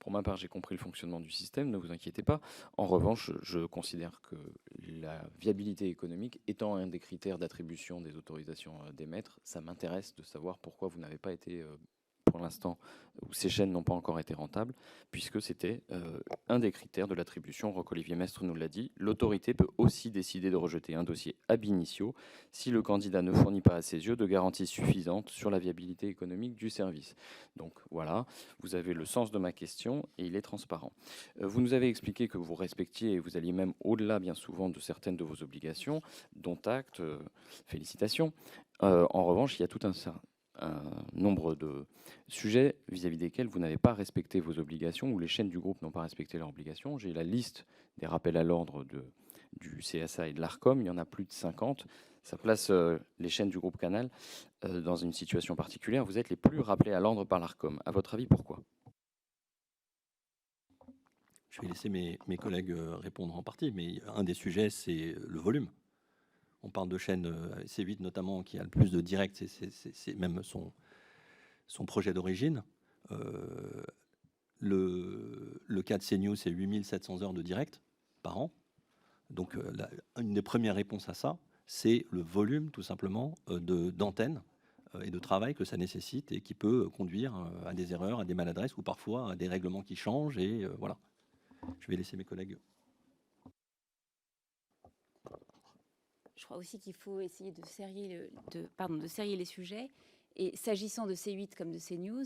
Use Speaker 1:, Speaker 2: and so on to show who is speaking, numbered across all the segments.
Speaker 1: Pour ma part, j'ai compris le fonctionnement du système, ne vous inquiétez pas. En revanche, je considère que la viabilité économique étant un des critères d'attribution des autorisations d'émettre, ça m'intéresse de savoir pourquoi vous n'avez pas été, pour l'instant, où ces chaînes n'ont pas encore été rentables, puisque c'était un des critères de l'attribution. Roch-Olivier Mestre nous l'a dit. L'autorité peut aussi décider de rejeter un dossier ab initio si le candidat ne fournit pas à ses yeux de garanties suffisantes sur la viabilité économique du service. Donc voilà, vous avez le sens de ma question et il est transparent. Vous nous avez expliqué que vous respectiez et vous alliez même au-delà bien souvent de certaines de vos obligations, dont acte, félicitations. En revanche, il y a tout un nombre de sujets vis-à-vis desquels vous n'avez pas respecté vos obligations ou les chaînes du groupe n'ont pas respecté leurs obligations. J'ai la liste des rappels à l'ordre du CSA et de l'ARCOM, il y en a plus de 50. Ça place les chaînes du groupe Canal dans une situation particulière. Vous êtes les plus rappelés à l'ordre par l'ARCOM. À votre avis, pourquoi?
Speaker 2: Je vais laisser mes collègues répondre en partie, mais un des sujets, c'est le volume. On parle de chaîne C8 notamment, qui a le plus de direct, c'est même son projet d'origine. Le cas de CNews, c'est 8700 heures de direct par an. Donc, une des premières réponses à ça, c'est le volume, tout simplement, d'antennes et de travail que ça nécessite et qui peut conduire à des erreurs, à des maladresses ou parfois à des règlements qui changent. Et voilà. Je vais laisser mes collègues.
Speaker 3: Je crois aussi qu'il faut essayer de serrer, de serrer les sujets. Et s'agissant de C8 comme de CNews,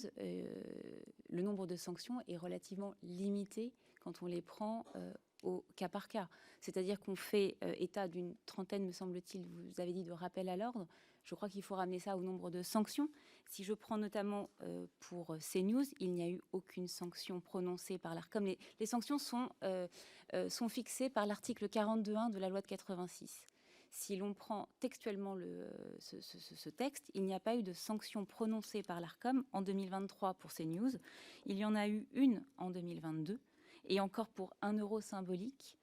Speaker 3: le nombre de sanctions est relativement limité quand on les prend au cas par cas. C'est-à-dire qu'on fait état d'une trentaine, me semble-t-il, vous avez dit, de rappels à l'ordre. Je crois qu'il faut ramener ça au nombre de sanctions. Si je prends notamment pour CNews, il n'y a eu aucune sanction prononcée par l'ARCOM. Les sanctions sont fixées par l'article 42.1 de la loi de 86. Si l'on prend textuellement ce texte, il n'y a pas eu de sanction prononcée par l'ARCOM en 2023 pour CNews. Il y en a eu une en 2022, et encore pour 1 euro symbolique.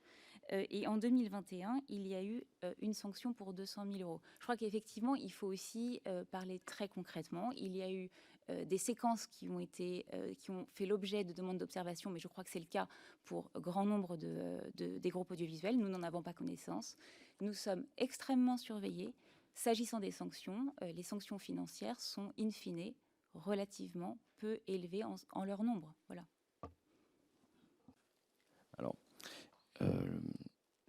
Speaker 3: Et en 2021, il y a eu une sanction pour 200 000 euros. Je crois qu'effectivement, il faut aussi parler très concrètement. Il y a eu des séquences qui ont fait l'objet de demandes d'observation, mais je crois que c'est le cas pour grand nombre des groupes audiovisuels. Nous n'en avons pas connaissance. Nous sommes extrêmement surveillés. S'agissant des sanctions, les sanctions financières sont in fine relativement peu élevées en leur nombre. Voilà.
Speaker 1: Alors,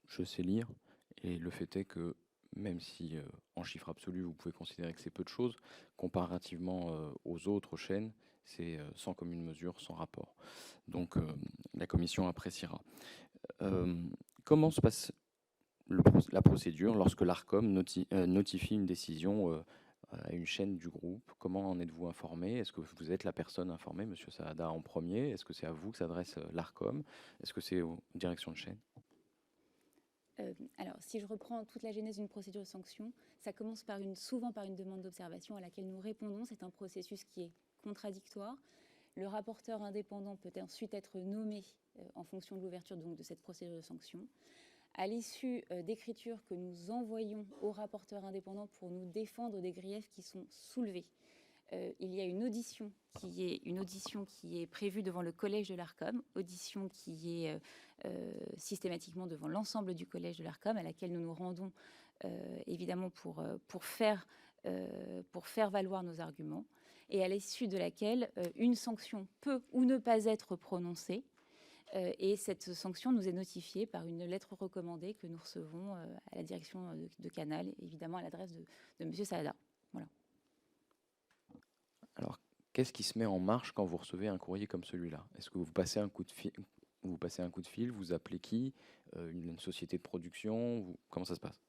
Speaker 1: je sais lire, et le fait est que même si en chiffre absolu vous pouvez considérer que c'est peu de choses, comparativement aux autres chaînes, c'est sans commune mesure, sans rapport. Donc la commission appréciera. Comment se passe la procédure lorsque l'ARCOM notifie une décision à une chaîne du groupe? Comment en êtes-vous informé? Est-ce que vous êtes la personne informée, Monsieur Saada, en premier? Est-ce que c'est à vous que s'adresse l'ARCOM? Est-ce que c'est aux directions de chaîne?
Speaker 3: Alors, si je reprends toute la genèse d'une procédure de sanction, ça commence souvent par une demande d'observation à laquelle nous répondons. C'est un processus qui est contradictoire. Le rapporteur indépendant peut ensuite être nommé en fonction de l'ouverture de cette procédure de sanction. À l'issue d'écritures que nous envoyons au rapporteur indépendant pour nous défendre des griefs qui sont soulevés, il y a une audition qui est prévue devant le collège de l'ARCOM, audition qui est systématiquement devant l'ensemble du collège de l'ARCOM, à laquelle nous nous rendons évidemment pour faire valoir nos arguments, et à l'issue de laquelle une sanction peut ou ne pas être prononcée. Et cette sanction nous est notifiée par une lettre recommandée que nous recevons à la direction de Canal, évidemment à l'adresse de M. Saada. Voilà.
Speaker 1: Alors, qu'est-ce qui se met en marche quand vous recevez un courrier comme celui-là? Est-ce que vous passez un coup de fil, vous appelez qui? Une société de production? Comment ça se passe?